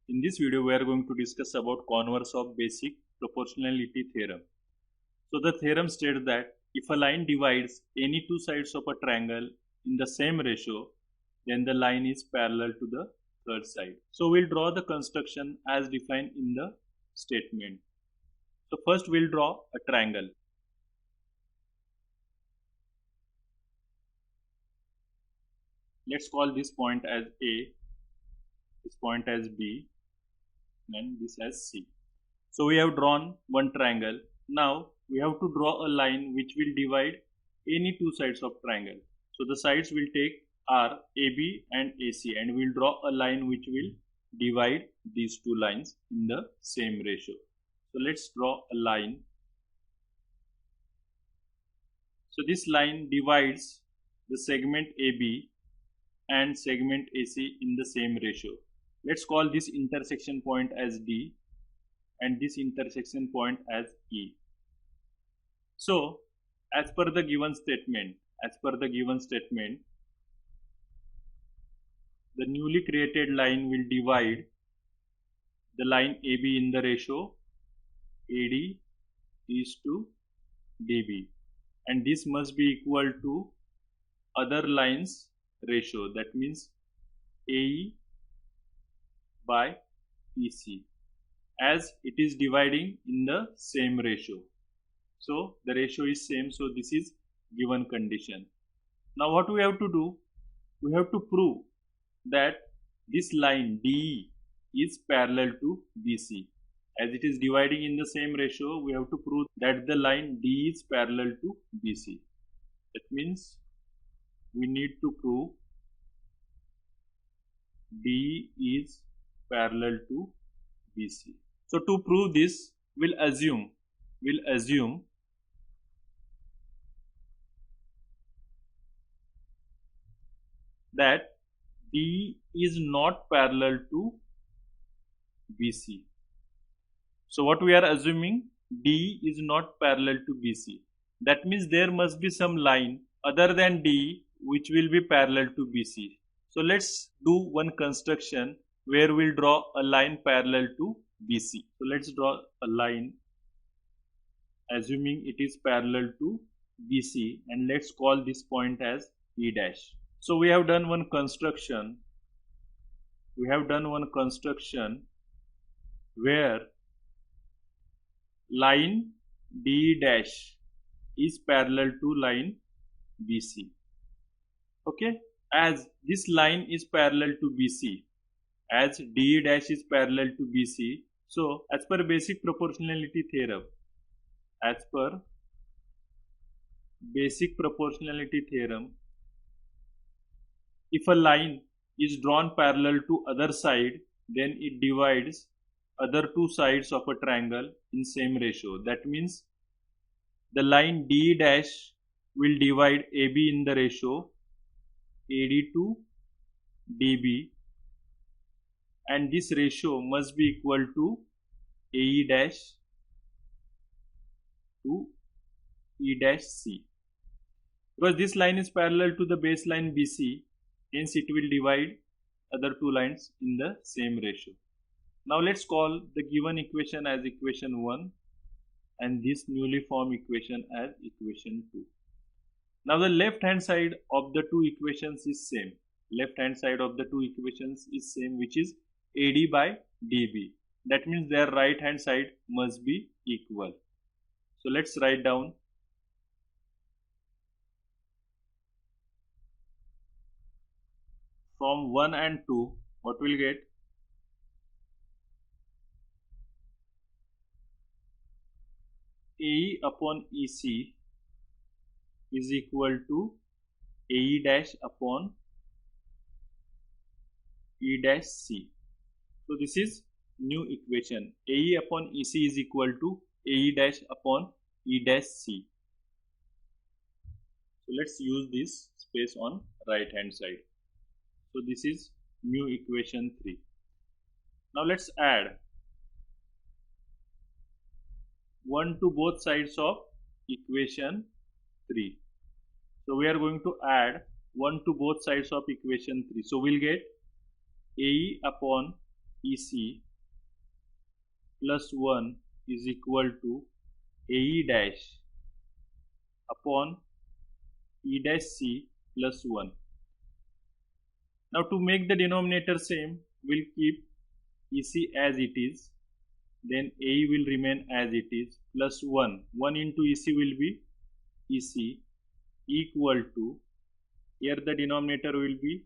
In this video, we are going to discuss about converse of basic proportionality theorem. So the theorem states that if a line divides any two sides of a triangle in the same ratio, then the line is parallel to the third side. So we'll draw the construction as defined in the statement. So first we'll draw a triangle. Let's call this point as A, this point as B, and this as C. So we have drawn one triangle. Now we have to draw a line which will divide any two sides of triangle. So the sides will take are AB and AC, and we'll draw a line which will divide these two lines in the same ratio. So let's draw a line. So this line divides the segment AB and segment AC in the same ratio. Let's call this intersection point as D and this intersection point as E. So as per the given statement, the newly created line will divide the line AB in the ratio AD is to DB, and this must be equal to other lines ratio, that means AE by EC, as it is dividing in the same ratio. So the ratio is same, so this is given condition. Now what we have to do, we have to prove that this line DE is parallel to BC. As it is dividing in the same ratio, we have to prove that the line DE is parallel to BC. That means we need to prove DE is parallel to BC. So to prove this, we'll assume that D is not parallel to BC. So what we are assuming, D is not parallel to BC. That means there must be some line other than D which will be parallel to BC. So let's do one construction where we'll draw a line parallel to BC. So let's draw a line assuming it is parallel to BC, and let's call this point as E dash. So we have done one construction. Where line D dash is parallel to line BC. Okay, as this line is parallel to BC, as D dash is parallel to BC, so as per basic proportionality theorem, if a line is drawn parallel to other side, then it divides other two sides of a triangle in same ratio. That means the line D dash will divide AB in the ratio AD to DB, and this ratio must be equal to AE dash to E dash C. Because this line is parallel to the baseline BC, hence it will divide other two lines in the same ratio. Now let's call the given equation as equation 1 and this newly formed equation as equation 2. Now the left hand side of the two equations is same. Which is AD by DB. That means their right hand side must be equal. So let's write down from 1 and 2, what we'll get? AE upon EC is equal to AE dash upon E dash C. So this is new equation. AE upon EC is equal to AE dash upon E dash C. So let's use this space on right hand side. So this is new equation 3. Now let's add 1 to both sides of equation 3. So we are going to add 1 to both sides of equation 3. So we'll get AE upon EC plus 1 is equal to AE dash upon E dash C plus 1. Now to make the denominator same, we'll keep EC as it is, then AE will remain as it is, plus 1. 1 into EC will be EC equal to, here the denominator will be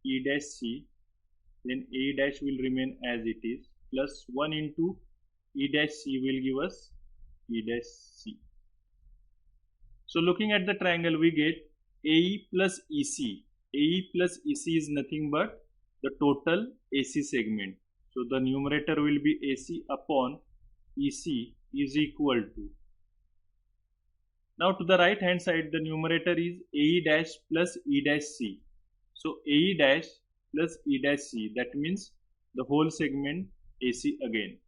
E dash C, then A dash will remain as it is, plus 1 into E dash C will give us E dash C. So looking at the triangle, we get AE plus EC. AE plus EC is nothing but the total AC segment. So the numerator will be AC upon EC is equal to. Now to the right hand side, the numerator is AE dash plus E dash C. So AE dash plus E dash C, that means the whole segment AC again,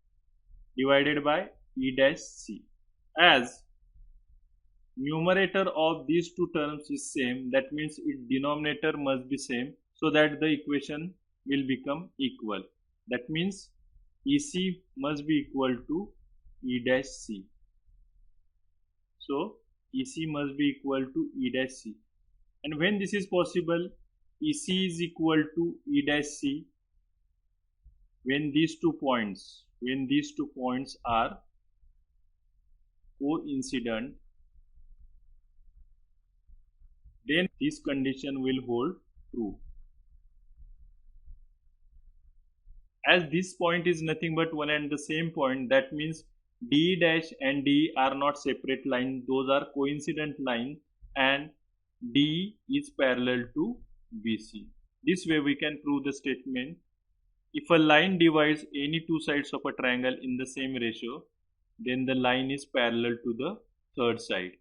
divided by E dash C. As numerator of these two terms is same, that means its denominator must be same, so that the equation will become equal. That means EC must be equal to E dash C. So EC must be equal to E dash C. And when this is possible, EC is equal to E dash C when these two points are coincident, then this condition will hold true. As this point is nothing but one and the same point, that means D dash and D are not separate line, those are coincident line, and D is parallel to BC. This way we can prove the statement: if a line divides any two sides of a triangle in the same ratio, then the line is parallel to the third side.